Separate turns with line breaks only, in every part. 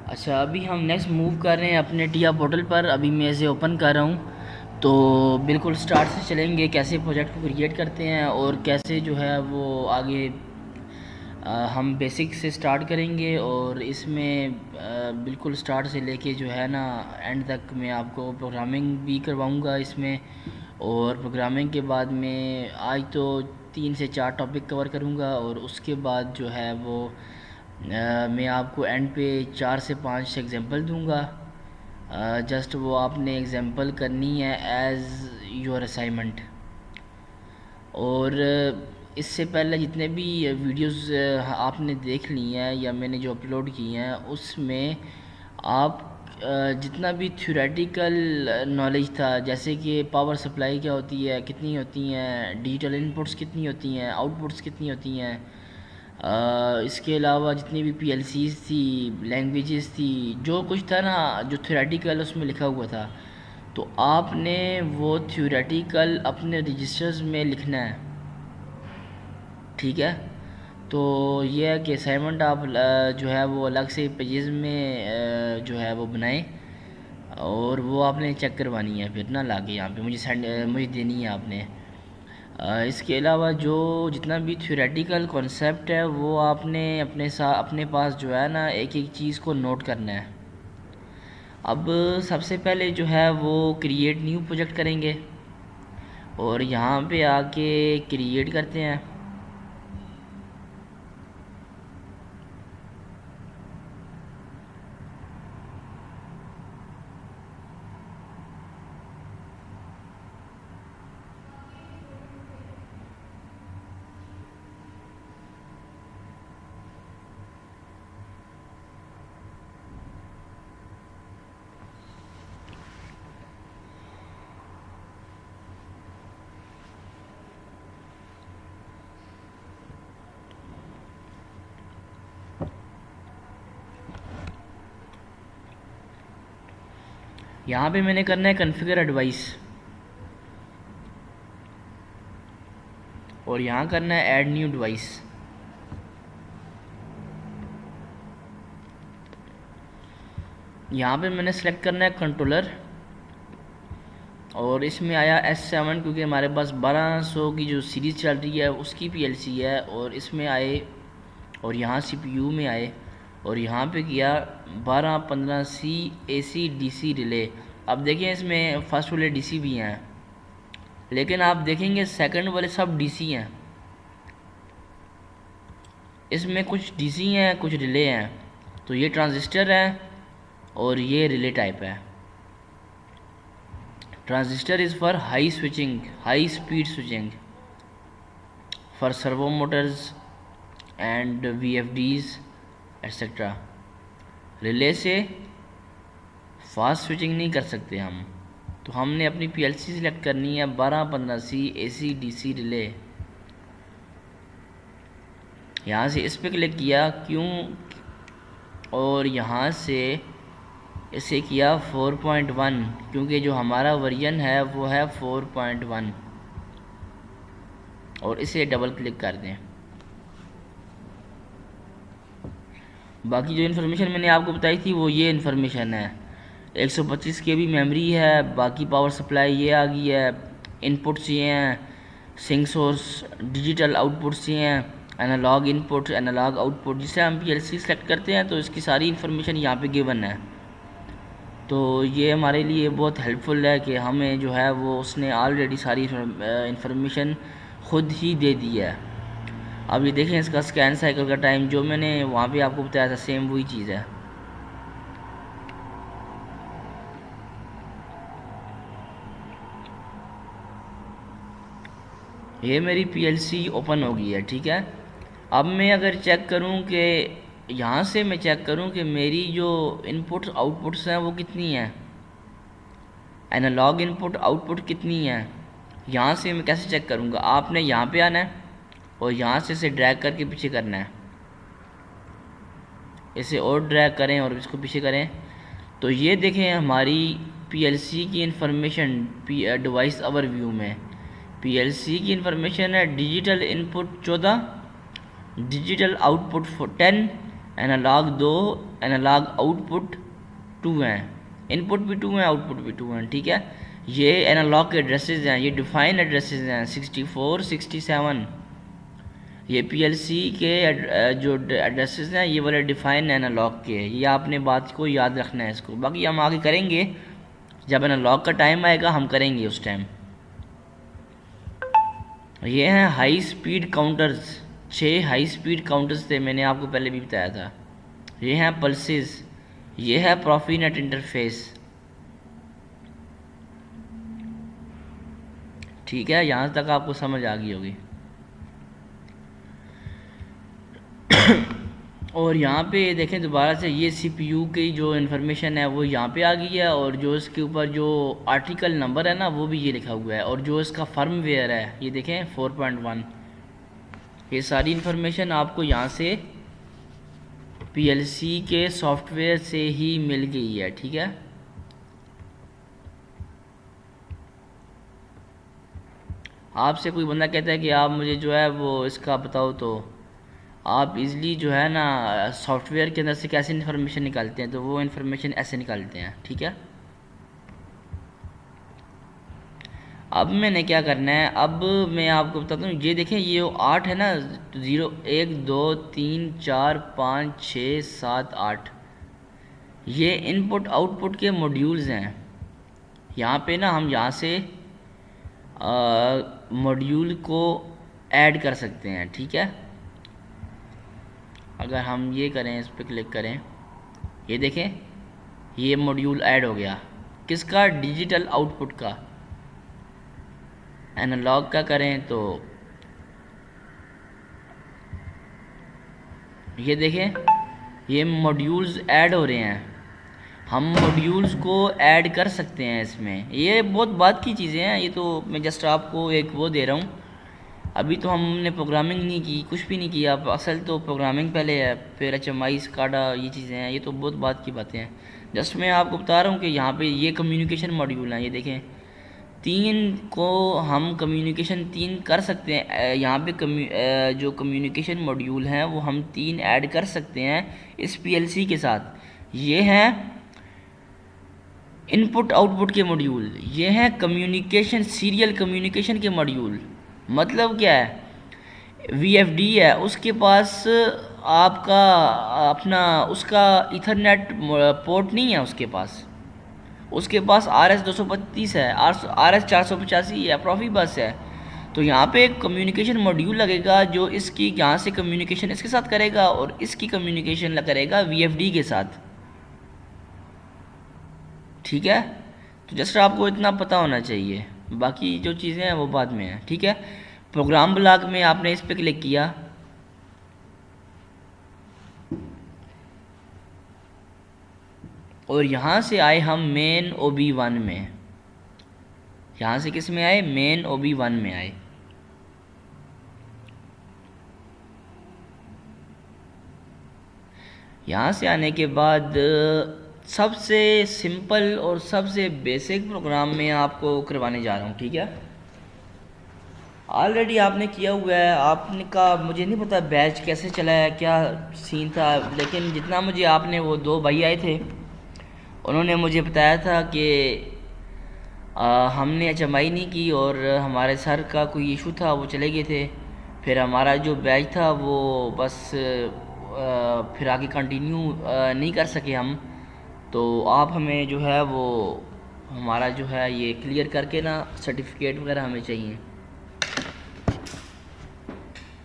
अच्छा, अभी हम नेक्स्ट मूव कर रहे हैं अपने टिया पोर्टल पर। अभी मैं इसे ओपन कर रहा हूँ। तो बिल्कुल स्टार्ट से चलेंगे, कैसे प्रोजेक्ट को क्रिएट करते हैं और कैसे जो है वो आगे हम बेसिक से स्टार्ट करेंगे। और इसमें बिल्कुल स्टार्ट से लेके जो है ना एंड तक मैं आपको प्रोग्रामिंग भी करवाऊँगा इसमें। और प्रोग्रामिंग के बाद में आज तो 3 से 4 टॉपिक कवर करूँगा, और उसके बाद जो है वो मैं आपको एंड पे 4 से 5 एग्जांपल दूंगा। जस्ट वो आपने एग्जांपल करनी है एज योर असाइनमेंट। और इससे पहले जितने भी वीडियोस आपने देख ली हैं या मैंने जो अपलोड की हैं, उसमें आप जितना भी थ्योरेटिकल नॉलेज था, जैसे कि पावर सप्लाई क्या होती है, कितनी होती हैं, डिजिटल इनपुट्स कितनी होती हैं, आउटपुट्स कितनी होती हैं, इसके अलावा जितनी भी पीएलसीज़ थी, लैंग्वेजेस थी, जो कुछ था ना जो थ्योरेटिकल उसमें लिखा हुआ था, तो आपने वो थ्योरेटिकल अपने रजिस्टर्स में लिखना है। ठीक है। तो ये है कि असाइनमेंट आप जो है वो अलग से पेजेस में जो है वो बनाएं, और वो आपने चेक करवानी है फिर ना लाके यहाँ पे मुझे सेंड मुझे देनी है आपने। इसके अलावा जो जितना भी थ्योरेटिकल कॉन्सेप्ट है वो आपने अपने पास जो है ना एक एक चीज़ को नोट करना है। अब सबसे पहले जो है वो क्रिएट न्यू प्रोजेक्ट करेंगे, और यहाँ पे आके क्रिएट करते हैं। यहाँ पे मैंने करना है कॉन्फ़िगर एडवाइस, और यहाँ करना है ऐड न्यू डिवाइस। यहाँ पे मैंने सेलेक्ट करना है कंट्रोलर, और इसमें आया S7 क्योंकि हमारे पास 1200 की जो सीरीज़ चल रही है उसकी पीएलसी है। और इसमें आए और यहाँ सीपीयू में आए और यहाँ पे किया 1215C AC DC रिले। अब देखें इसमें फर्स्ट वाले डीसी भी हैं, लेकिन आप देखेंगे सेकंड वाले सब डीसी हैं। इसमें कुछ डीसी हैं कुछ रिले हैं। तो ये ट्रांजिस्टर है और ये रिले टाइप है। Transistor is for high switching, high speed switching, for servo Motors and VFDs etcetera. Relay से फास्ट स्विचिंग नहीं कर सकते हम, तो हमने अपनी पीएलसी सिलेक्ट करनी है 1215C AC DC रिले। यहाँ से इस पर क्लिक किया क्यों, और यहाँ से इसे किया 4.1 क्योंकि जो हमारा वर्जन है वो है 4.1, और इसे डबल क्लिक कर दें। बाकी जो इन्फॉर्मेशन मैंने आपको बताई थी वो ये इन्फॉर्मेशन है। 125 KB मेमोरी है, बाकी पावर सप्लाई ये आ गई है, इनपुट्स ये हैं, सिंक सोर्स, डिजिटल आउटपुट्स ये हैं, एनालॉग इनपुट एनालॉग आउटपुट। जिसे हम पीएलसी सेलेक्ट करते हैं तो इसकी सारी इन्फॉर्मेशन यहाँ पे गिवन है। तो ये हमारे लिए बहुत हेल्पफुल है कि हमें जो है वो उसने ऑलरेडी सारी इन्फॉर्मेशन ख़ुद ही दे दी है। अब ये देखें इसका स्कैन साइकिल का टाइम जो मैंने वहाँ पे आपको बताया था सेम वही चीज़ है। ये मेरी पीएलसी ओपन हो गई है। ठीक है। अब मैं अगर चेक करूं कि यहाँ से मैं चेक करूं कि मेरी जो इनपुट्स आउटपुट्स हैं वो कितनी हैं, एनालॉग इनपुट आउटपुट कितनी है, यहाँ से मैं कैसे चेक करूँगा। आपने यहाँ पे आना है और यहाँ से इसे ड्रैग करके पीछे करना है। इसे और ड्रैग करें और इसको पीछे करें, तो ये देखें हमारी पीएलसी की इंफॉर्मेशन डिवाइस ओवरव्यू में। पीएलसी की इंफॉर्मेशन है digital input 14, digital output 10, analog 2, analog output 2 हैं, इनपुट भी 2 हैं, आउटपुट भी 2 हैं, ठीक है। ये एनालॉग के एड्रेसेस हैं, ये डिफाइन एड्रेसेस हैं 64 67। ये पीएलसी के जो एड्रेसेस हैं ये वाले डिफाइन एनालॉग के, ये आपने बात को याद रखना है इसको। बाकी हम आगे करेंगे, जब एनालॉग का टाइम आएगा हम करेंगे उस टाइम। ये हैं high speed counters, 6 high speed counters थे, मैंने आपको पहले भी बताया था। ये हैं पल्सेस, ये है प्रॉफीनेट इंटरफेस, ठीक है। यहाँ तक आपको समझ आ गई होगी। और यहाँ पे देखें दोबारा से, ये सीपीयू की जो इन्फॉर्मेशन है वो यहाँ पे आ गई है, और जो इसके ऊपर जो आर्टिकल नंबर है ना वो भी ये लिखा हुआ है, और जो इसका फर्मवेयर है ये देखें 4.1। ये सारी इन्फॉर्मेशन आपको यहाँ से पीएलसी के सॉफ्टवेयर से ही मिल गई है, ठीक है। आपसे कोई बंदा कहता है कि आप मुझे जो है वो इसका बताओ, तो आप इजली जो है ना सॉफ्टवेयर के अंदर से कैसे इन्फॉर्मेशन निकालते हैं, तो वो इन्फॉर्मेशन ऐसे निकालते हैं, ठीक है। अब मैंने क्या करना है, अब मैं आपको बताता हूँ। ये देखें, ये 8 है ना, 0 1 2 3 4 5 6 7 8, ये इनपुट आउटपुट के मॉड्यूल्स हैं। यहाँ पे ना हम यहाँ से मॉड्यूल को ऐड कर सकते हैं, ठीक है। अगर हम ये करें, इस पर क्लिक करें, ये देखें ये मॉड्यूल ऐड हो गया। किसका? डिजिटल आउटपुट का। एनालॉग का करें तो ये देखें ये मॉड्यूल्स ऐड हो रहे हैं, हम मॉड्यूल्स को ऐड कर सकते हैं इसमें। ये बहुत बात की चीज़ें हैं, ये तो मैं जस्ट आपको एक वो दे रहा हूँ। अभी तो हमने प्रोग्रामिंग नहीं की, कुछ भी नहीं किया, असल तो प्रोग्रामिंग पहले है, फिर HMI स्काडा ये चीज़ें हैं, ये तो बहुत बात की बातें हैं। जस्ट मैं आपको बता रहा हूँ कि यहाँ पे ये कम्युनिकेशन मॉड्यूल हैं, ये देखें 3 को हम कम्युनिकेशन 3 कर सकते हैं। यहाँ पे जो कम्युनिकेशन मॉड्यूल हैं वो हम 3 ऐड कर सकते हैं इस PLC के साथ। ये हैं इनपुट आउटपुट के मॉड्यूल, ये हैं कम्युनिकेशन सीरियल कम्युनिकेशन के मॉड्यूल। मतलब क्या है, VFD है उसके पास आपका अपना उसका इथरनेट पोर्ट नहीं है उसके पास RS-232 है, RS-485 है, प्रॉफी बस है। तो यहाँ पे एक कम्युनिकेशन मॉड्यूल लगेगा जो इसकी यहाँ से कम्युनिकेशन इसके साथ करेगा और इसकी कम्युनिकेशन करेगा VFD के साथ, ठीक है। तो जस्ट आपको इतना पता होना चाहिए, बाकी जो चीज़ें हैं वो बाद में हैं, ठीक है। प्रोग्राम ब्लॉक में आपने इस पर क्लिक किया, और यहाँ से आए हम मेन OB1 में। यहाँ से किस में आए? मेन OB1 में आए। यहाँ से आने के बाद सबसे सिंपल और सबसे बेसिक प्रोग्राम में आपको करवाने जा रहा हूँ, ठीक है। ऑलरेडी आपने किया हुआ है, आपने का मुझे नहीं पता बैच कैसे चला है, क्या सीन था, लेकिन जितना मुझे आपने, वो 2 भाई आए थे, उन्होंने मुझे बताया था कि हमने HMI नहीं की और हमारे सर का कोई इशू था, वो चले गए थे। फिर हमारा जो बैच था वो बस फिर आगे कंटिन्यू नहीं कर सके हम। तो आप हमें जो है वो हमारा जो है ये क्लियर करके ना सर्टिफिकेट वगैरह हमें चाहिए।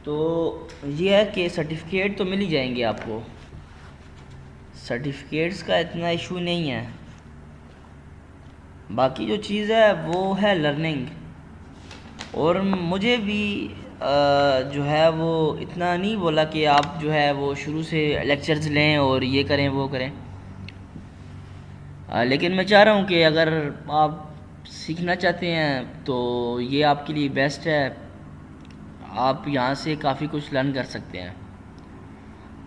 तो ये है कि सर्टिफिकेट तो मिल ही जाएंगे आपको, सर्टिफिकेट्स का इतना इशू नहीं है। बाकी जो चीज़ है वो है लर्निंग, और मुझे भी जो है वो इतना नहीं बोला कि आप जो है वो शुरू से लेक्चर्स लें और ये करें वो करें। लेकिन मैं चाह रहा हूँ कि अगर आप सीखना चाहते हैं तो ये आपके लिए बेस्ट है, आप यहाँ से काफ़ी कुछ लर्न कर सकते हैं।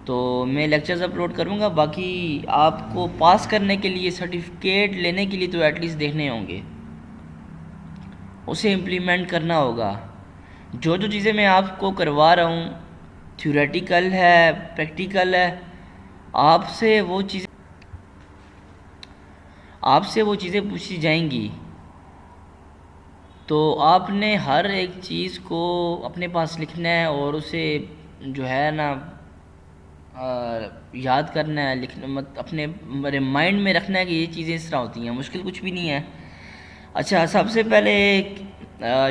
तो मैं लेक्चर्स अपलोड करूँगा, बाकी आपको पास करने के लिए, सर्टिफिकेट लेने के लिए तो एटलीस्ट देखने होंगे, उसे इम्प्लीमेंट करना होगा। जो चीज़ें मैं आपको करवा रहा हूँ थ्योरेटिकल है, प्रैक्टिकल है, आपसे वो चीज़ें पूछी जाएंगी, तो आपने हर एक चीज़ को अपने पास लिखना है और उसे जो है ना याद करना है, लिखना मत अपने मेरे माइंड में रखना है कि ये चीज़ें इस तरह होती हैं। मुश्किल कुछ भी नहीं है। अच्छा, सबसे पहले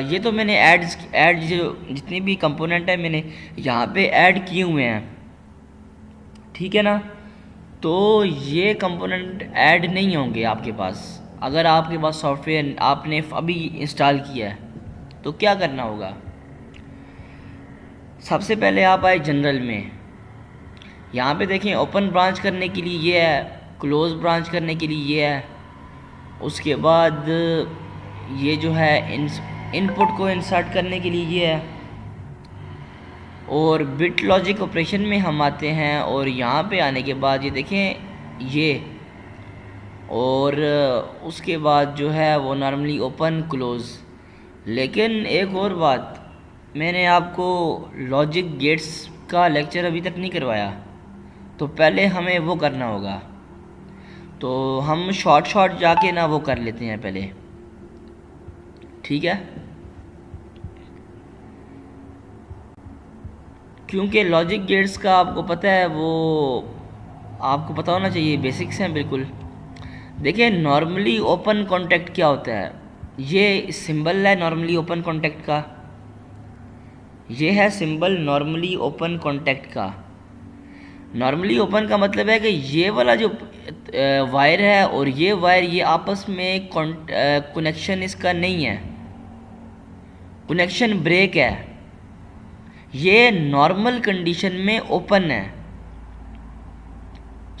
ये तो मैंने ऐड जो जितनी भी कंपोनेंट है मैंने यहाँ पे ऐड किए हुए हैं, ठीक है ना। तो ये कंपोनेंट ऐड नहीं होंगे आपके पास। अगर आपके पास सॉफ्टवेयर आपने अभी इंस्टॉल किया है तो क्या करना होगा। सबसे पहले आप आए जनरल में, यहाँ पे देखें ओपन ब्रांच करने के लिए ये है, क्लोज ब्रांच करने के लिए ये है। उसके बाद ये जो है इनपुट को इंसर्ट करने के लिए ये है। और बिट लॉजिक ऑपरेशन में हम आते हैं और यहाँ पे आने के बाद ये देखें ये, और उसके बाद जो है वो नॉर्मली ओपन क्लोज़। लेकिन एक और बात, मैंने आपको लॉजिक गेट्स का लेक्चर अभी तक नहीं करवाया, तो पहले हमें वो करना होगा। तो हम शॉर्ट जाके ना वो कर लेते हैं पहले, ठीक है। क्योंकि लॉजिक गेट्स का आपको पता है, वो आपको पता होना चाहिए, बेसिक्स हैं बिल्कुल। देखिए नॉर्मली ओपन कॉन्टैक्ट क्या होता है, ये सिंबल है नॉर्मली ओपन कॉन्टैक्ट का, ये है सिंबल नॉर्मली ओपन कॉन्टैक्ट का। नॉर्मली ओपन का मतलब है कि ये वाला जो वायर है और ये वायर, ये आपस में कनेक्शन इसका नहीं है, कनेक्शन ब्रेक है, ये नॉर्मल कंडीशन में ओपन है।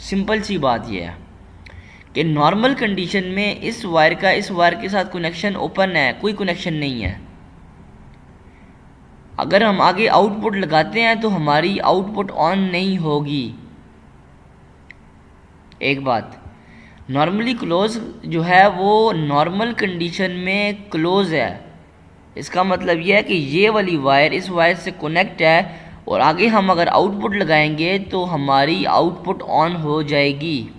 सिंपल सी बात ये है कि नॉर्मल कंडीशन में इस वायर का इस वायर के साथ कनेक्शन ओपन है, कोई कनेक्शन नहीं है। अगर हम आगे आउटपुट लगाते हैं तो हमारी आउटपुट ऑन नहीं होगी। एक बात, नॉर्मली क्लोज जो है वो नॉर्मल कंडीशन में क्लोज है। इसका मतलब यह है कि ये वाली वायर इस वायर से कनेक्ट है और आगे हम अगर आउटपुट लगाएंगे तो हमारी आउटपुट ऑन हो जाएगी।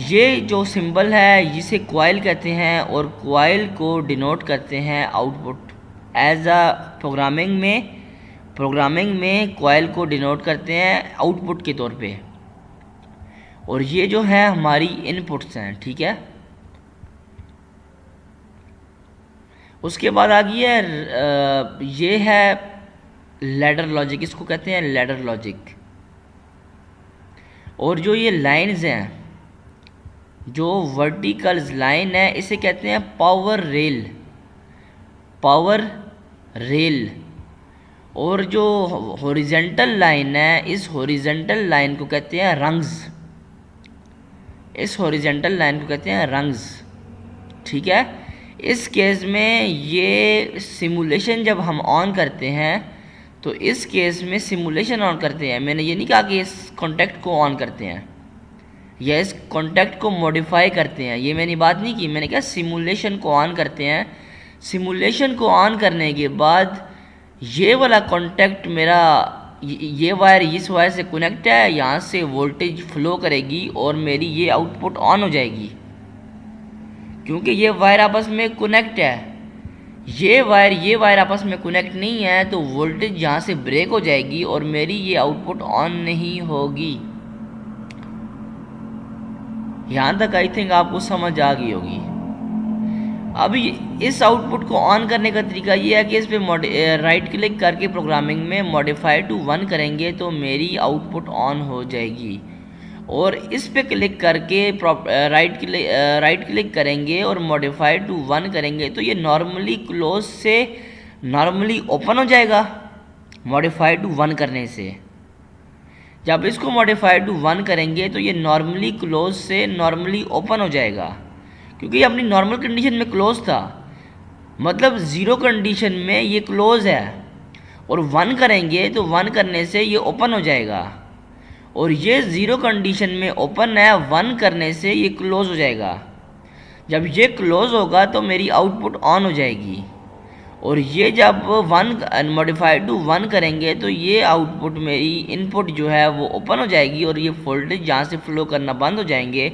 ये जो सिंबल है जिसे कॉइल कहते हैं और कॉइल को डिनोट करते हैं आउटपुट एज अ प्रोग्रामिंग में कॉइल को डिनोट करते हैं आउटपुट के तौर पे, और ये जो है हमारी इनपुट्स हैं, ठीक है। उसके बाद आ गई है ये है लैडर लॉजिक, इसको कहते हैं लैडर लॉजिक। और जो ये लाइंस हैं, जो वर्टिकल लाइन है, इसे कहते हैं पावर रेल। और जो हॉरिजेंटल लाइन है, इस हॉरिजेंटल लाइन को कहते हैं रंग्स, ठीक है। इस केस में ये सिमुलेशन जब हम ऑन करते हैं तो इस केस में सिमुलेशन ऑन करते हैं। मैंने ये नहीं कहा कि इस कॉन्टैक्ट को ऑन करते हैं या इस कॉन्टैक्ट को मॉडिफाई करते हैं, ये मैंने बात नहीं की। मैंने कहा सिमुलेशन को ऑन करते हैं। सिमुलेशन को ऑन करने के बाद ये वाला कॉन्टैक्ट मेरा, ये वायर इस वायर से कनेक्ट है, यहाँ से वोल्टेज फ्लो करेगी और मेरी ये आउटपुट ऑन हो जाएगी। क्योंकि ये वायर आपस में कनेक्ट है, ये वायर आपस में कनेक्ट नहीं है, तो वोल्टेज यहाँ से ब्रेक हो जाएगी और मेरी ये आउटपुट ऑन नहीं होगी। यहाँ तक आई थिंक आपको समझ आ गई होगी। अभी इस आउटपुट को ऑन करने का तरीका ये है कि इस पर राइट क्लिक करके प्रोग्रामिंग में मॉडिफाई टू 1 करेंगे तो मेरी आउटपुट ऑन हो जाएगी। और इस पे क्लिक करके राइट क्लिक करेंगे और मॉडिफाई टू 1 करेंगे तो ये नॉर्मली क्लोज से नॉर्मली ओपन हो जाएगा मॉडिफाई टू 1 करने से। जब इसको मॉडिफाई टू 1 करेंगे तो ये नॉर्मली क्लोज से नॉर्मली ओपन हो जाएगा, क्योंकि ये अपनी नॉर्मल कंडीशन में क्लोज था, मतलब ज़ीरो कंडीशन में ये क्लोज है। और 1 करेंगे तो 1 करने से ये ओपन हो जाएगा, और ये ज़ीरो कंडीशन में ओपन है, 1 करने से ये क्लोज़ हो जाएगा। जब ये क्लोज़ होगा तो मेरी आउटपुट ऑन हो जाएगी। और ये जब 1 मॉडिफाइड टू 1 करेंगे तो ये आउटपुट मेरी इनपुट जो है वो ओपन हो जाएगी और ये वोल्टेज यहाँ से फ्लो करना बंद हो जाएंगे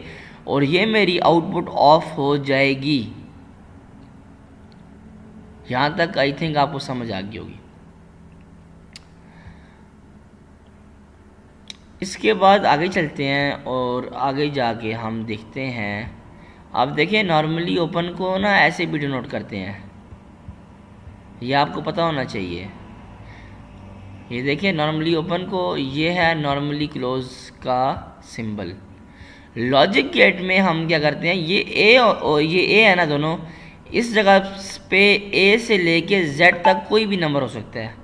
और ये मेरी आउटपुट ऑफ हो जाएगी। यहाँ तक आई थिंक आपको समझ आ गई होगी। इसके बाद आगे चलते हैं और आगे जाके हम देखते हैं। आप देखें नॉर्मली ओपन को ना ऐसे भी डिनोट करते हैं, ये आपको पता होना चाहिए। ये देखिए नॉर्मली ओपन को, ये है नॉर्मली क्लोज का सिंबल। लॉजिक गेट में हम क्या करते हैं, ये ए और ये ए है ना दोनों, इस जगह पे ए से लेके जेड तक कोई भी नंबर हो सकता है।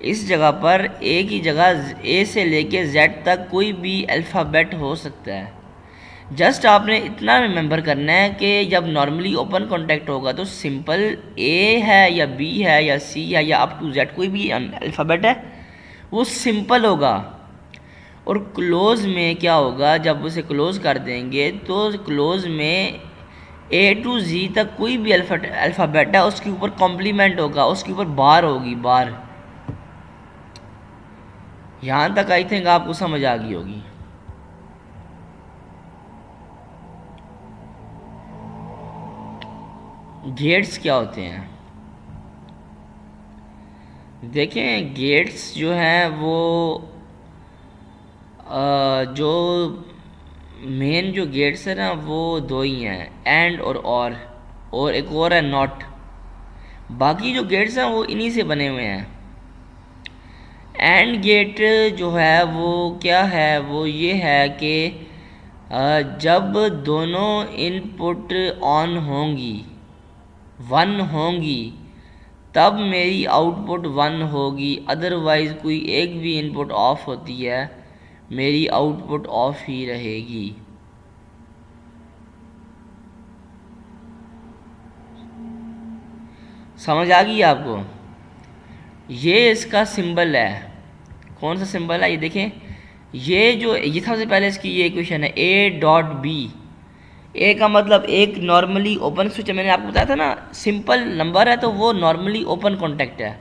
इस जगह पर ए की जगह ए से लेके जेड तक कोई भी अल्फ़ाबेट हो सकता है। जस्ट आपने इतना रिमेंबर करना है कि जब नॉर्मली ओपन कॉन्टैक्ट होगा तो सिंपल ए है या बी है या सी है या अप टू जेड कोई भी अल्फ़ाबेट है वो सिंपल होगा। और क्लोज़ में क्या होगा, जब उसे क्लोज़ कर देंगे तो क्लोज़ में ए टू जी तक कोई भी अल्फ़ाबेट है उसके ऊपर कॉम्प्लीमेंट होगा, उसके ऊपर बार होगी, बार। यहाँ तक आई थिंक आपको समझ आ गई होगी। गेट्स क्या होते हैं, देखें गेट्स जो हैं वो जो मेन जो गेट्स है ना वो दो ही हैं, एंड और एक और है नॉट। बाकी जो गेट्स हैं वो इन्हीं से बने हुए हैं। एंड गेट जो है वो क्या है, वो ये है कि जब दोनों इनपुट ऑन होंगी, 1 होंगी, तब मेरी आउटपुट 1 होगी। अदरवाइज़ कोई एक भी इनपुट ऑफ होती है मेरी आउटपुट ऑफ ही रहेगी। समझ आ गई आपको? ये इसका सिंबल है। कौन सा सिंबल है ये देखें, ये सबसे पहले इसकी ये इक्वेशन है ए डॉट बी। ए का मतलब एक नॉर्मली ओपन स्विच है, मैंने आपको बताया था ना सिंपल नंबर है तो वो नॉर्मली ओपन कॉन्टैक्ट है।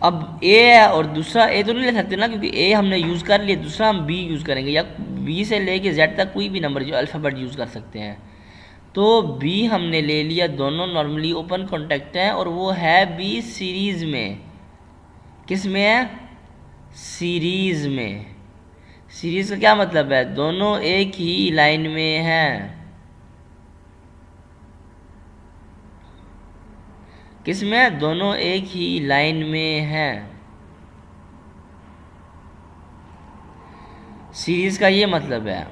अब ए है और दूसरा ए तो नहीं ले सकते ना क्योंकि ए हमने यूज़ कर लिया, दूसरा हम बी यूज़ करेंगे या बी से लेके जेड तक कोई भी नंबर जो अल्फ़ाबेट यूज़ कर सकते हैं। तो बी हमने ले लिया, दोनों नॉर्मली ओपन कॉन्टैक्ट हैं और वो है बी सीरीज़ में। किस में है? सीरीज़ में। सीरीज़ का क्या मतलब है, दोनों एक ही लाइन में हैं। किस में? दोनों एक ही लाइन में हैं। सीरीज़ का ये मतलब है।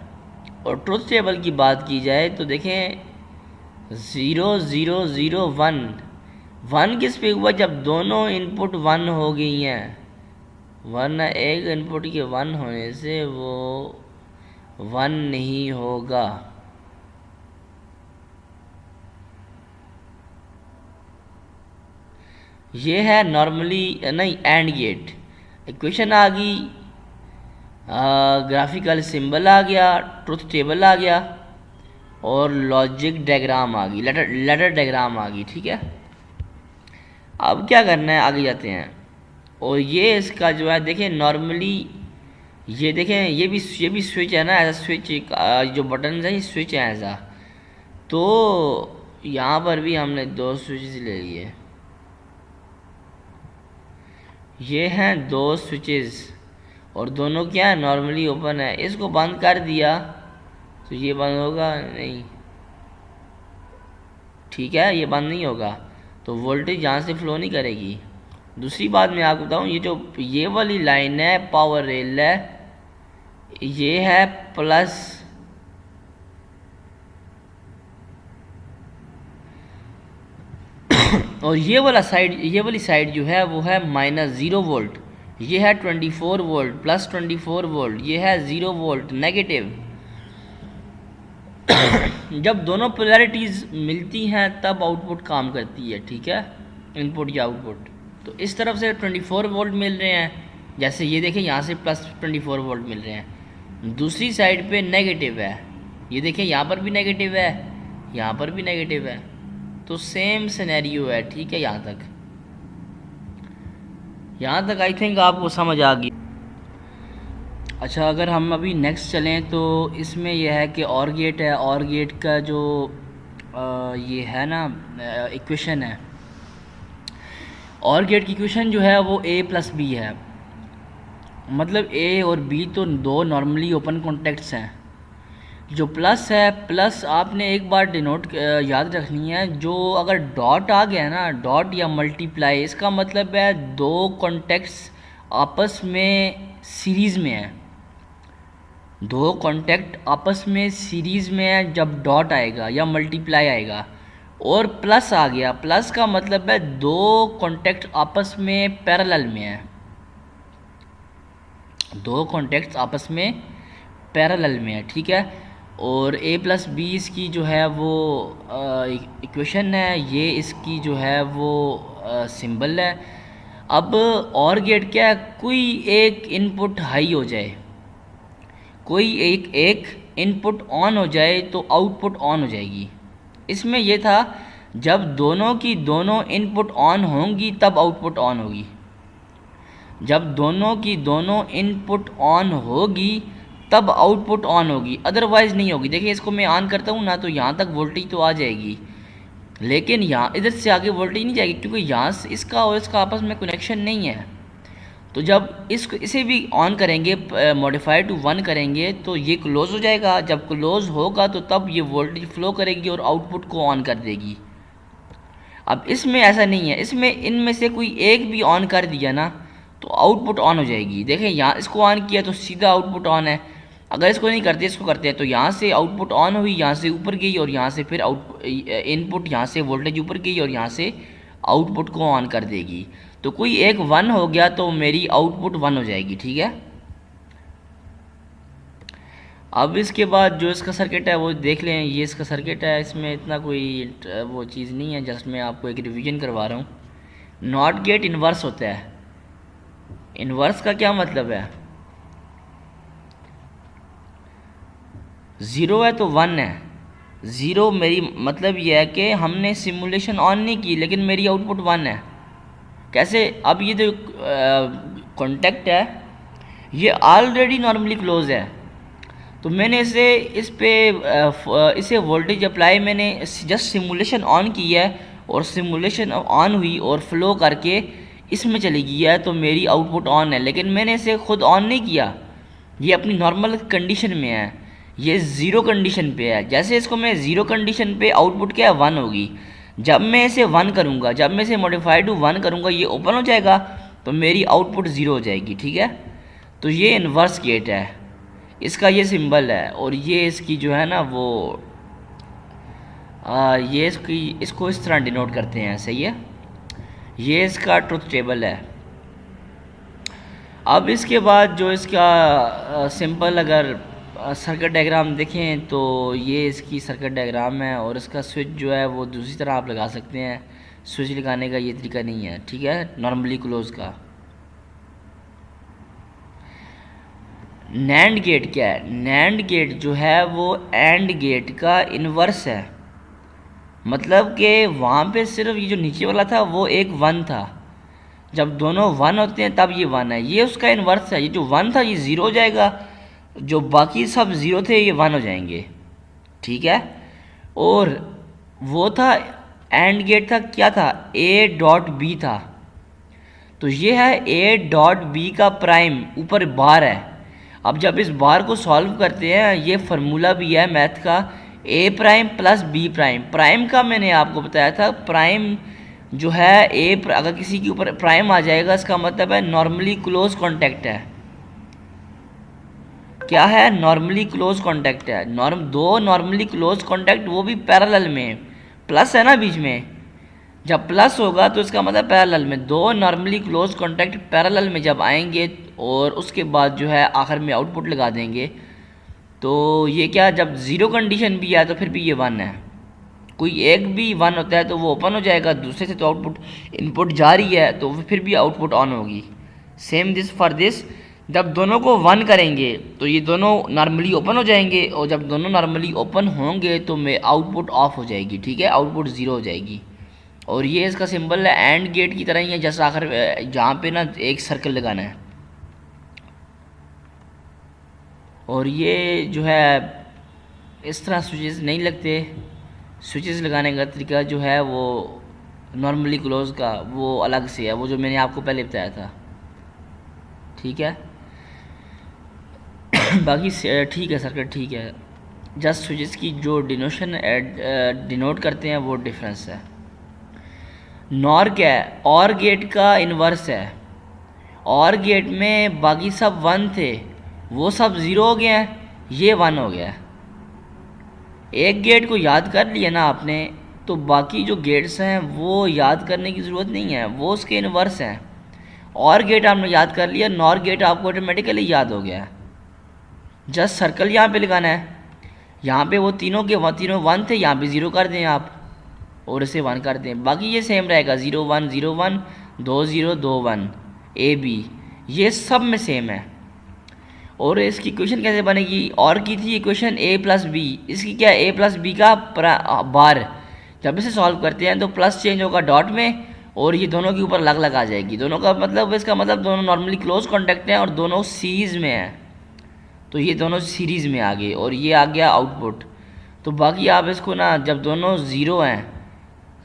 और ट्रुथ टेबल की बात की जाए तो देखें 0 0 0 1 1 किस पे हुआ, जब दोनों इनपुट 1 हो गई हैं, वरना एक इनपुट के 1 होने से वो 1 नहीं होगा। ये है नॉर्मली नहीं एंड गेट। इक्वेशन आ गई, ग्राफिकल सिंबल आ गया, ट्रुथ टेबल आ गया और लॉजिक डायग्राम आ गई, लेटर डायग्राम आ गई। ठीक है, अब क्या करना है, आगे जाते हैं। और ये इसका जो है देखें नॉर्मली, ये देखें ये भी स्विच है ना, ऐसा स्विच जो बटन है ये स्विच है ऐसा। तो यहाँ पर भी हमने 2 स्विचेस ले लिए, ये हैं 2 स्विचेस और दोनों क्या है नॉर्मली ओपन है। इसको बंद कर दिया तो ये बंद होगा नहीं, ठीक है, ये बंद नहीं होगा तो वोल्टेज यहाँ से फ्लो नहीं करेगी। दूसरी बात मैं आपको बताऊँ, ये वाली लाइन है पावर रेल है, ये है प्लस, और ये वाली साइड जो है वो है -0 वोल्ट। ये है 24 वोल्ट प्लस 24 वोल्ट, ये है 0 वोल्ट नेगेटिव। जब दोनों पोलैरिटीज़ मिलती हैं तब आउटपुट काम करती है। ठीक है, इनपुट या आउटपुट। तो इस तरफ से 24 वोल्ट मिल रहे हैं, जैसे ये देखें यहाँ से प्लस 24 वोल्ट मिल रहे हैं। दूसरी साइड पे नेगेटिव है, ये देखें यहाँ पर भी नेगेटिव है, यहाँ पर भी नेगेटिव है। तो सेम सिनेरियो है, ठीक है। यहाँ तक आई थिंक आपको समझ आ गई। अच्छा, अगर हम अभी नेक्स्ट चलें तो इसमें यह है कि और गेट है, और गेट का जो ये है ना इक्वेशन है, और गेट की इक्वेशन जो है वो a प्लस बी है। मतलब a और b तो दो नॉर्मली ओपन कॉन्टेक्ट्स हैं। जो प्लस है, प्लस आपने एक बार डिनोट याद रखनी है, जो अगर डॉट आ गया ना, डॉट या मल्टीप्लाई, इसका मतलब है दो कॉन्टेक्ट्स आपस में सीरीज़ में है। दो कॉन्टेक्ट आपस में सीरीज़ में है जब डॉट आएगा या मल्टीप्लाई आएगा। और प्लस आ गया, प्लस का मतलब है दो कॉन्टेक्ट आपस में पैरेलल में है, दो कॉन्टेक्ट्स आपस में पैरेलल में है, ठीक है। और a प्लस बी इसकी जो है वो इक्वेशन है, ये इसकी जो है वो सिंबल है। अब और गेट क्या है, कोई एक इनपुट हाई हो जाए, कोई एक इनपुट ऑन हो जाए तो आउटपुट ऑन हो जाएगी। इसमें यह था जब दोनों की दोनों इनपुट ऑन होंगी तब आउटपुट ऑन होगी, जब दोनों की दोनों इनपुट ऑन होगी तब आउटपुट ऑन होगी, अदरवाइज़ नहीं होगी। देखिए इसको मैं ऑन करता हूँ ना, तो यहाँ तक वोल्टेज तो आ जाएगी, लेकिन यहाँ इधर से आगे वोल्टेज नहीं जाएगी, क्योंकि यहाँ से इसका और इसका आपस में कनेक्शन नहीं है। तो जब इसे भी ऑन करेंगे, मॉडिफाई टू 1 करेंगे, तो ये क्लोज़ हो जाएगा। जब क्लोज़ होगा तो तब ये वोल्टेज फ्लो करेगी और आउटपुट को ऑन कर देगी। अब इसमें ऐसा नहीं है, इसमें इनमें से कोई एक भी ऑन कर दिया ना तो आउटपुट ऑन हो जाएगी। देखें यहाँ इसको ऑन किया तो सीधा आउटपुट ऑन है, अगर इसको नहीं करते, इसको करते हैं, तो यहाँ से आउटपुट ऑन हुई, यहाँ से ऊपर गई, और यहाँ से फिर इनपुट, यहाँ से वोल्टेज ऊपर गई और यहाँ से आउटपुट को ऑन कर देगी। तो कोई एक 1 हो गया तो मेरी आउटपुट 1 हो जाएगी, ठीक है। अब इसके बाद जो इसका सर्किट है वो देख लें, ये इसका सर्किट है, इसमें इतना कोई वो चीज़ नहीं है, जस्ट मैं आपको एक रिवीजन करवा रहा हूँ। नॉट गेट इन्वर्स होता है। इन्वर्स का क्या मतलब है, 0 है तो 1 है। 0 मेरी मतलब यह है कि हमने सिमुलेशन ऑन नहीं की लेकिन मेरी आउटपुट 1 है। कैसे, अब ये जो कॉन्टेक्ट है ये ऑलरेडी नॉर्मली क्लोज है, तो मैंने इसे वोल्टेज अप्लाई, मैंने जस्ट सिमुलेशन ऑन की है और सिमुलेशन ऑन हुई और फ्लो करके इसमें चली गई है, तो मेरी आउटपुट ऑन है। लेकिन मैंने इसे खुद ऑन नहीं किया, ये अपनी नॉर्मल कंडीशन में है, ये ज़ीरो कंडीशन पे है। जैसे इसको मैं ज़ीरो कंडीशन पे, आउटपुट क्या है 1 होगी। जब मैं इसे 1 करूँगा, जब मैं इसे मॉडिफाई टू 1 करूँगा, ये ओपन हो जाएगा तो मेरी आउटपुट 0 हो जाएगी, ठीक है। तो ये इन्वर्स गेट है, इसका ये सिंबल है, और ये इसकी जो है ना वो ये इसको इस तरह डिनोट करते हैं, सही है। ये इसका ट्रुथ टेबल है। अब इसके बाद जो इसका सिंपल अगर सर्किट डायग्राम देखें तो ये इसकी सर्किट डायग्राम है, और इसका स्विच जो है वो दूसरी तरह आप लगा सकते हैं। स्विच लगाने का ये तरीका नहीं है, ठीक है, नॉर्मली क्लोज का। नैंड गेट क्या है, नैंड गेट जो है वो एंड गेट का इन्वर्स है। मतलब कि वहाँ पे सिर्फ ये जो नीचे वाला था वो एक 1 था, जब दोनों 1 होते हैं तब ये 1 है, ये उसका इन्वर्स है। ये जो 1 था ये 0 हो जाएगा, जो बाकी सब 0 थे ये 1 हो जाएंगे, ठीक है। और वो था एंड गेट था, क्या था, a डॉट b था, तो ये है a डॉट b का प्राइम, ऊपर बार है। अब जब इस बार को सॉल्व करते हैं, ये फार्मूला भी है मैथ का, a prime plus b prime. Prime का मैंने आपको बताया था, प्राइम जो है अगर किसी के ऊपर प्राइम आ जाएगा इसका मतलब है नॉर्मली क्लोज कॉन्टैक्ट है। क्या है, नॉर्मली क्लोज कॉन्टैक्ट है। दो नॉर्मली क्लोज कॉन्टैक्ट, वो भी पैरेलल में, प्लस है ना बीच में, जब प्लस होगा तो इसका मतलब पैरेलल में। दो नॉर्मली क्लोज कॉन्टैक्ट पैरेलल में जब आएंगे और उसके बाद जो है आखिर में आउटपुट लगा देंगे, तो ये क्या, जब 0 कंडीशन भी है तो फिर भी ये 1 है। कोई एक भी 1 होता है तो वो ओपन हो जाएगा, दूसरे से तो आउटपुट इनपुट जा रही है तो फिर भी आउटपुट ऑन होगी। सेम दिस फॉर दिस, जब दोनों को 1 करेंगे तो ये दोनों नॉर्मली ओपन हो जाएंगे, और जब दोनों नॉर्मली ओपन होंगे तो मैं आउटपुट ऑफ हो जाएगी, ठीक है, आउटपुट 0 हो जाएगी। और ये इसका सिंबल है एंड गेट की तरह ही है, जैसा आखिर जहाँ पे ना एक सर्कल लगाना है। और ये जो है इस तरह स्विचेस नहीं लगते, स्विचेस लगाने का तरीका जो है वो नॉर्मली क्लोज का वो अलग से है, वो जो मैंने आपको पहले बताया था, ठीक है। बाकी ठीक है, सर्किट ठीक है, जस्ट स्विचेस की जो डिनोशन डिनोट करते हैं वो डिफरेंस है। नॉर क्या है? और गेट का इन्वर्स है। और गेट में बाकी सब 1 थे, वो सब 0 हो गए हैं, ये 1 हो गया। एक गेट को याद कर लिया ना आपने, तो बाकी जो गेट्स हैं वो याद करने की ज़रूरत नहीं है, वो उसके इन्वर्स हैं। और गेट आपने याद कर लिया, नॉर गेट आपको ऑटोमेटिकली याद हो गया। जस्ट सर्कल यहाँ पे लगाना है, यहाँ पे वो तीनों के तीनों 1 थे, यहाँ पे 0 कर दें आप और इसे 1 कर दें, बाकी ये सेम रहेगा 0 1 0 1 2 0 2 1 ए बी, ये सब में सेम है। और इसकी इक्वेशन कैसे बनेगी? और की थी इक्वेशन a प्लस बी, इसकी क्या है, a प्लस बी का बार, जब इसे सॉल्व करते हैं तो प्लस चेंज होगा डॉट में और ये दोनों के ऊपर अलग अलग आ जाएगी। दोनों का मतलब, इसका मतलब दोनों नॉर्मली क्लोज कॉन्टैक्ट हैं और दोनों सीरीज़ में हैं, तो ये दोनों सीरीज़ में आ गए और ये आ गया आउटपुट। तो बाकी आप इसको ना, जब दोनों ज़ीरो हैं,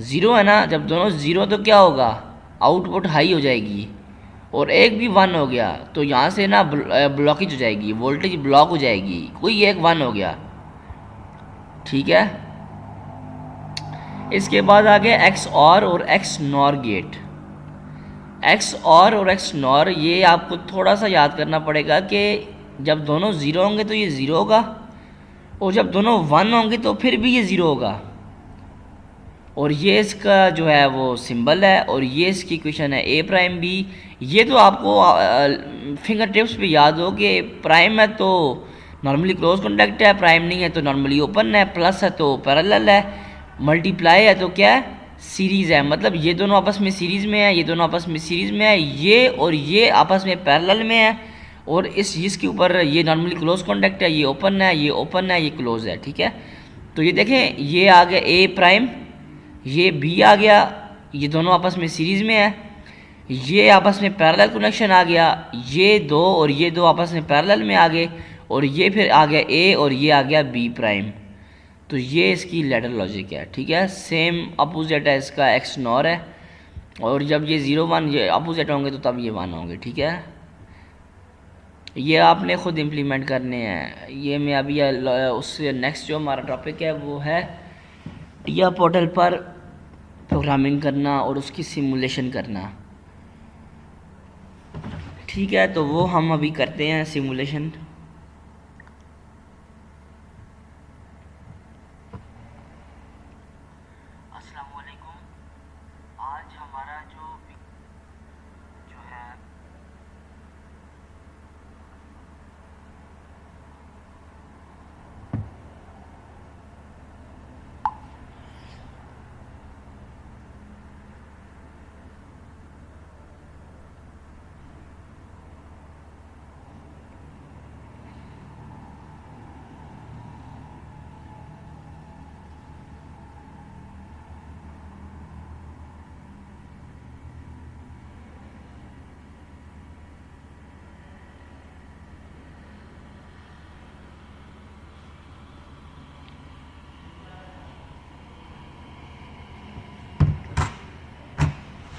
ज़ीरो है ना, जब दोनों ज़ीरो तो क्या होगा, आउटपुट हाई हो जाएगी। और एक भी 1 हो गया तो यहाँ से ना ब्लॉकेज हो जाएगी, वोल्टेज ब्लॉक हो जाएगी, कोई एक 1 हो गया, ठीक है। इसके बाद आ गया एक्स और एक्स नॉर गेट। एक्स और एक्स नॉर, ये आपको थोड़ा सा याद करना पड़ेगा कि जब दोनों ज़ीरो होंगे तो ये ज़ीरो होगा, और जब दोनों 1 होंगे तो फिर भी ये ज़ीरो होगा। और ये इसका जो है वो सिंबल है, और ये इसकी इक्वेशन है ए प्राइम बी। ये तो आपको फिंगर टिप्स पे याद हो कि प्राइम है तो नॉर्मली क्लोज कॉन्टैक्ट है, प्राइम नहीं है तो नॉर्मली ओपन है, प्लस है तो पैरेलल है, मल्टीप्लाई है तो क्या है, सीरीज़ है। मतलब ये दोनों आपस में सीरीज़ में है, ये दोनों आपस में सीरीज़ में है, ये और ये आपस में पैरेलल में है, और इस इसके ऊपर ये नॉर्मली क्लोज कॉन्टैक्ट है, ये ओपन है, ये ओपन है, ये क्लोज है, ठीक है। तो ये देखें, ये आ गया ए प्राइम, ये बी आ गया, ये दोनों आपस में सीरीज़ में है, ये आपस में पैरेलल कनेक्शन आ गया, ये दो और ये दो आपस में पैरेलल में आ गए, और ये फिर आ गया ए और ये आ गया बी प्राइम। तो ये इसकी लेटर लॉजिक है, ठीक है। सेम अपोजिट है इसका, एक्स नॉर है, और जब ये 0 1 ये अपोजिट होंगे तो तब ये 1 होंगे, ठीक है। ये आपने ख़ुद इम्प्लीमेंट करने हैं। ये मैं अभी उससे नेक्स्ट जो हमारा टॉपिक है वो है या पोर्टल पर प्रोग्रामिंग करना और उसकी सिमुलेशन करना, ठीक है। तो वो हम अभी करते हैं सिमुलेशन। अस्सलाम वालेकुम। आज हमारा जो है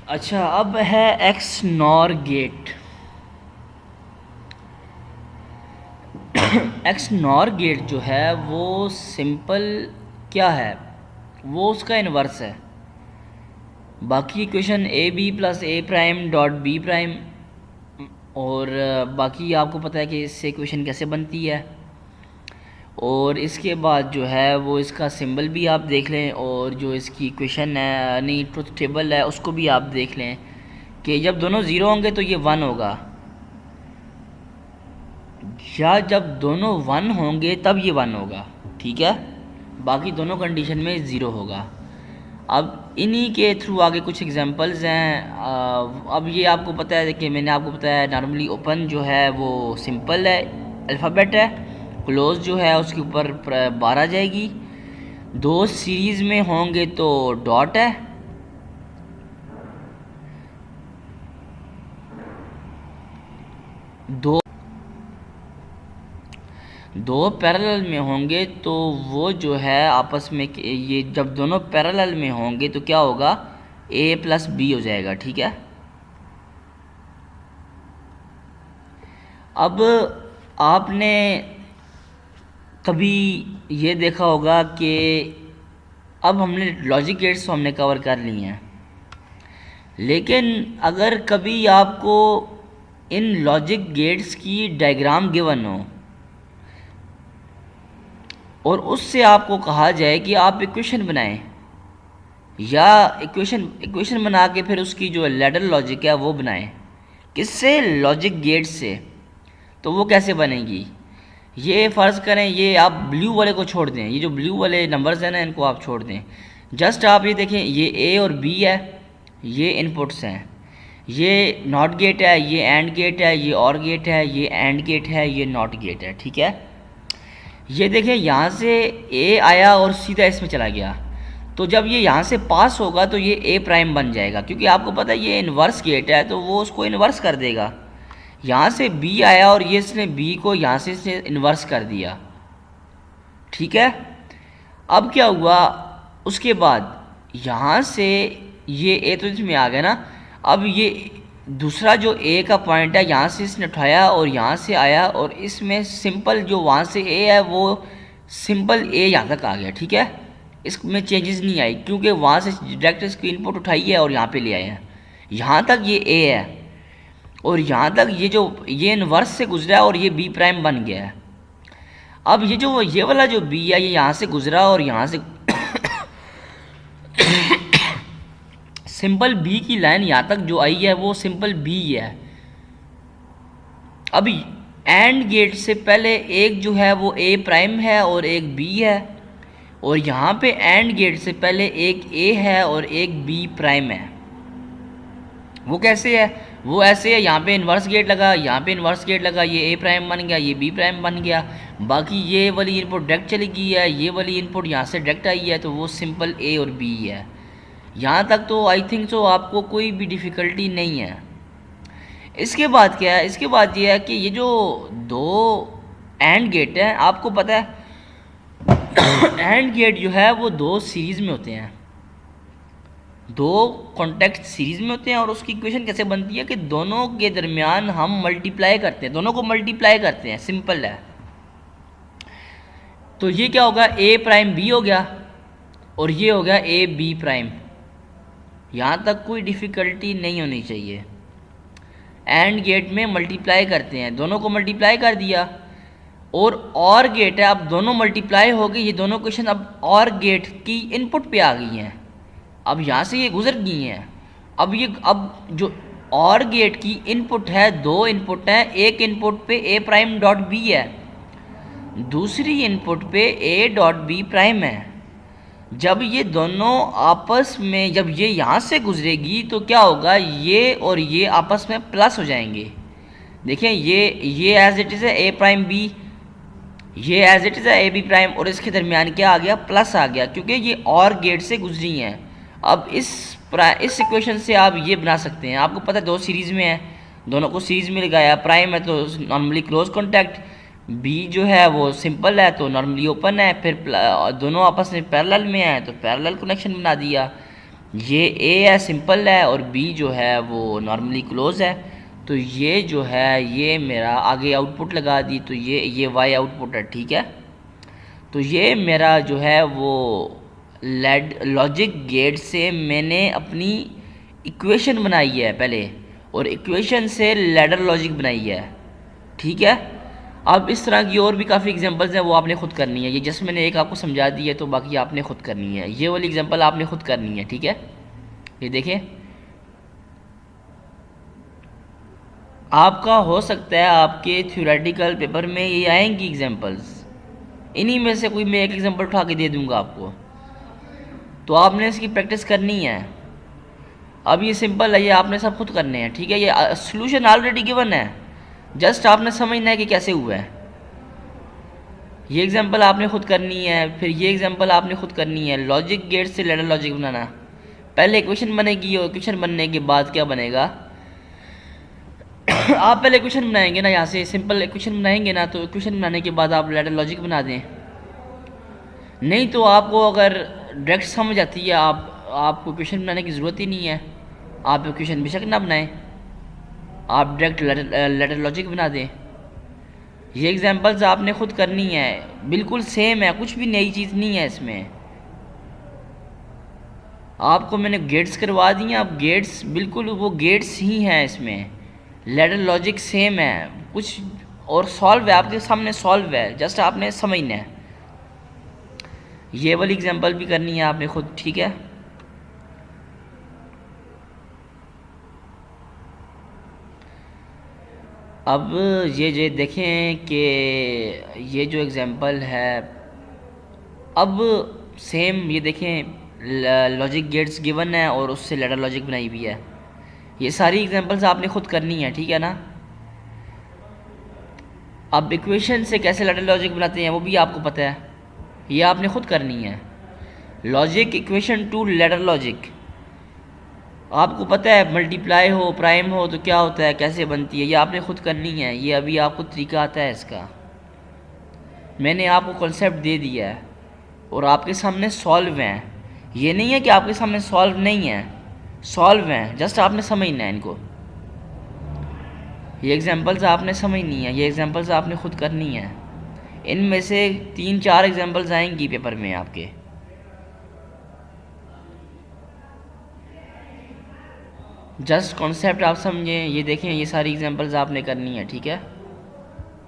अच्छा, अब है X nor gate. X nor gate जो है वो सिंपल क्या है, वो उसका इन्वर्स है। बाकी equation A B plus A prime dot B prime, और बाकी आपको पता है कि इससे इक्वेशन कैसे बनती है। और इसके बाद जो है वो इसका सिंबल भी आप देख लें, और जो इसकी इक्वेशन है यानी ट्रुथ टेबल है उसको भी आप देख लें कि जब दोनों ज़ीरो होंगे तो ये 1 होगा, या जब दोनों 1 होंगे तब ये 1 होगा, ठीक है। बाकी दोनों कंडीशन में 0 होगा। अब इन्हीं के थ्रू आगे कुछ एग्जांपल्स हैं। अब ये आपको पता है कि मैंने आपको बताया नॉर्मली ओपन जो है वो सिंपल है, अल्फ़ाबेट है। क्लोज जो है उसके ऊपर बार आ जाएगी। दो सीरीज़ में होंगे तो डॉट है। दो दो पैरेलल में होंगे तो वो जो है आपस में ये जब दोनों पैरेलल में होंगे तो क्या होगा, ए प्लस बी हो जाएगा। ठीक है। अब आपने कभी ये देखा होगा कि अब हमने लॉजिक गेट्स तो हमने कवर कर लिए हैं, लेकिन अगर कभी आपको इन लॉजिक गेट्स की डायग्राम गिवन हो और उससे आपको कहा जाए कि आप इक्वेशन बनाएं, या इक्वेशन बना के फिर उसकी जो लैडर लॉजिक है वो बनाएं, किससे, लॉजिक गेट से, तो वो कैसे बनेगी। ये फ़र्ज़ करें ये आप ब्लू वाले को छोड़ दें, ये जो ब्लू वाले नंबर्स हैं ना इनको आप छोड़ दें। जस्ट आप ये देखें, ये ए और बी है, ये इनपुट्स हैं, ये नॉट गेट है, ये एंड गेट है, ये और गेट है, ये एंड गेट है, ये नॉट गेट है। ठीक है। ये देखें यहाँ से ए आया और सीधा इसमें चला गया, तो जब ये यहाँ से पास होगा तो ये ए प्राइम बन जाएगा, क्योंकि आपको पता है ये इन्वर्स गेट है तो वो उसको इन्वर्स कर देगा। यहाँ से बी आया और ये इसने बी को यहाँ से इसने इन्वर्स कर दिया। ठीक है। अब क्या हुआ, उसके बाद यहाँ से ये ए तो इसमें आ गया ना। अब ये दूसरा जो ए का पॉइंट है यहाँ से इसने उठाया और यहाँ से आया और इसमें सिंपल जो वहाँ से ए है वो सिंपल ए यहाँ तक आ गया। ठीक है। इसमें चेंजेस नहीं आई क्योंकि वहाँ से डायरेक्ट इसकी इनपुट उठाई है और यहाँ पे ले आए हैं। यहाँ तक ये ए है और यहाँ तक ये जो ये इनवर्स से गुजरा और ये बी प्राइम बन गया है। अब ये वाला जो बी है ये यहाँ से गुजरा और यहाँ से सिंपल बी की लाइन यहाँ तक जो आई है वो सिंपल बी है। अभी एंड गेट से पहले एक जो है वो ए प्राइम है और एक बी है, और यहाँ पे एंड गेट से पहले एक ए है और एक बी प्राइम है। वो कैसे है, वो ऐसे है, यहाँ पे इन्वर्स गेट लगा, यहाँ पे इन्वर्स गेट लगा, ये ए प्राइम बन गया, ये बी प्राइम बन गया। बाकी ये वाली इनपुट डायरेक्ट चली गई है, ये वाली इनपुट यहाँ से डायरेक्ट आई है, तो वो सिंपल ए और बी है। यहाँ तक तो आई थिंक सो आपको कोई भी डिफ़िकल्टी नहीं है। इसके बाद क्या है, इसके बाद ये है कि ये जो दो एंड गेट हैं, आपको पता है एंड गेट जो है वो दो सीरीज़ में होते हैं, दो कॉन्टेक्स्ट सीरीज़ में होते हैं। और उसकी इक्वेशन कैसे बनती है कि दोनों के दरमियान हम मल्टीप्लाई करते हैं, दोनों को मल्टीप्लाई करते हैं, सिंपल है। तो ये क्या होगा, ए प्राइम बी हो गया और ये हो गया ए बी प्राइम। यहाँ तक कोई डिफ़िकल्टी नहीं होनी चाहिए। एंड गेट में मल्टीप्लाई करते हैं, दोनों को मल्टीप्लाई कर दिया, और गेट है, अब दोनों मल्टीप्लाई हो गई, ये दोनों क्वेश्चन अब और गेट की इनपुट पे आ गई हैं। अब यहाँ से ये गुजर गई हैं। अब जो और गेट की इनपुट है, दो इनपुट हैं, एक इनपुट पे ए प्राइम डॉट बी है, दूसरी इनपुट पे ए डॉट बी प्राइम है। जब ये दोनों आपस में, जब ये यहाँ से गुजरेगी तो क्या होगा, ये और ये आपस में प्लस हो जाएंगे। देखें ये एज इट इज़ है ए प्राइम बी, ये एज इट इज़ है ए बी प्राइम, और इसके दरमियान क्या आ गया, प्लस आ गया, क्योंकि ये और गेट से गुजरी हैं। अब इस इक्वेशन से आप ये बना सकते हैं, आपको पता है दो सीरीज़ में है, दोनों को सीरीज़ में लगाया, प्राइम है तो नॉर्मली क्लोज कॉन्टैक्ट, बी जो है वो सिंपल है तो नॉर्मली ओपन है, फिर दोनों आपस में पैरेलल में है तो पैरेलल कनेक्शन बना दिया। ये ए है सिंपल है और बी जो है वो नॉर्मली क्लोज है, तो ये जो है ये मेरा आगे आउटपुट लगा दी, तो ये वाई आउटपुट है। ठीक है। तो ये मेरा जो है वो लॉजिक गेट से मैंने अपनी इक्वेशन बनाई है पहले, और इक्वेशन से लैडर लॉजिक बनाई है। ठीक है। अब इस तरह की और भी काफ़ी एग्जांपल्स हैं, वो आपने खुद करनी है। ये जस्ट मैंने एक आपको समझा दी है, तो बाकी आपने खुद करनी है। ये वाली एग्जांपल आपने खुद करनी है। ठीक है। ये देखें, आपका हो सकता है आपके थ्योरेटिकल पेपर में ये आएंगी एग्जांपल्स, इन्हीं में से कोई मैं एक एग्जांपल उठा के दे दूंगा आपको। तो आपने इसकी प्रैक्टिस करनी है। अब ये सिंपल है, ये आपने सब खुद करने हैं, ठीक है। ये सोल्यूशन ऑलरेडी गिवन है, जस्ट आपने समझना है कि कैसे हुआ है। ये एग्जांपल आपने खुद करनी है, फिर ये एग्जांपल आपने खुद करनी है। लॉजिक गेट से लैडर लॉजिक बनाना, पहले इक्वेशन बनेगी और इक्वेशन बनने के बाद क्या बनेगा आप पहले इक्वेशन बनाएंगे ना, यहाँ से सिंपल इक्वेशन बनाएंगे ना, तो इक्वेशन बनाने के बाद आप लैडर लॉजिक बना दें। नहीं तो आपको अगर डायरेक्ट समझ आती है, आपको इक्वेशन बनाने की ज़रूरत ही नहीं है, आप इक्वेशन बेशक ना बनाएं, आप डायरेक्ट लैडर लॉजिक बना दें। ये एग्जांपल्स आपने खुद करनी है, बिल्कुल सेम है, कुछ भी नई चीज़ नहीं है इसमें। आपको मैंने गेट्स करवा दिए, आप गेट्स बिल्कुल वो गेट्स ही हैं इसमें, लैडर लॉजिक सेम है कुछ, और सॉल्व है आपके सामने, सॉल्व है, जस्ट आपने समझना है। ये वाली एग्जांपल भी करनी है आपने खुद, ठीक है। अब ये देखें कि ये जो एग्जांपल है, अब सेम ये देखें लॉजिक गेट्स गिवन है और उससे लैडर लॉजिक बनाई हुई है। ये सारी एग्जांपल्स आपने खुद करनी है, ठीक है ना। अब इक्वेशन से कैसे लैडर लॉजिक बनाते हैं वो भी आपको पता है, ये आपने खुद करनी है। Logic equation two ladder logic आपको पता है, मल्टीप्लाई हो प्राइम हो तो क्या होता है, कैसे बनती है, ये आपने खुद करनी है। ये अभी आपको तरीका आता है इसका, मैंने आपको कॉन्सेप्ट दे दिया है और आपके सामने सॉल्व हैं। ये नहीं है कि आपके सामने सॉल्व नहीं है, सॉल्व हैं, जस्ट आपने समझना है इनको। ये एग्जांपल्स आपने समझनी है, ये एग्जांपल्स आपने खुद करनी है। इनमें से 3-4 एग्जांपल्स आएंगी पेपर में आपके। जस्ट कॉन्सेप्ट आप समझें। ये देखें, ये सारी एग्जांपल्स आपने करनी है, ठीक है।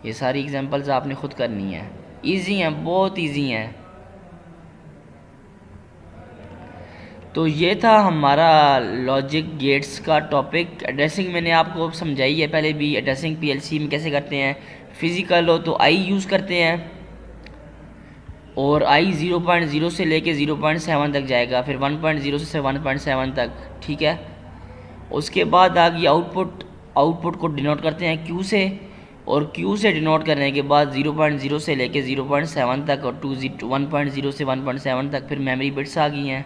ये सारी एग्जांपल्स आपने खुद करनी है, इजी हैं, बहुत इजी हैं। तो ये था हमारा लॉजिक गेट्स का टॉपिक। एड्रेसिंग मैंने आपको समझाई है पहले भी, एड्रेसिंग पीएलसी में कैसे करते हैं। फिज़िकल हो तो आई यूज़ करते हैं, और आई 0.0 से लेके 0.7 तक जाएगा, फिर 1.0 से 1.7 तक, ठीक है। उसके बाद आ गई आउटपुट, आउटपुट को डिनोट करते हैं क्यू से, और क्यू से डिनोट करने के बाद 0.0 से लेके 0.7 तक, और 1.0 से 1.7 तक फिर मेमोरी बिट्स आ गई हैं।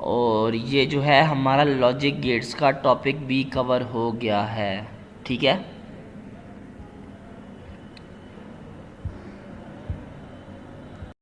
और ये जो है हमारा लॉजिक गेट्स का टॉपिक भी कवर हो गया है, ठीक है।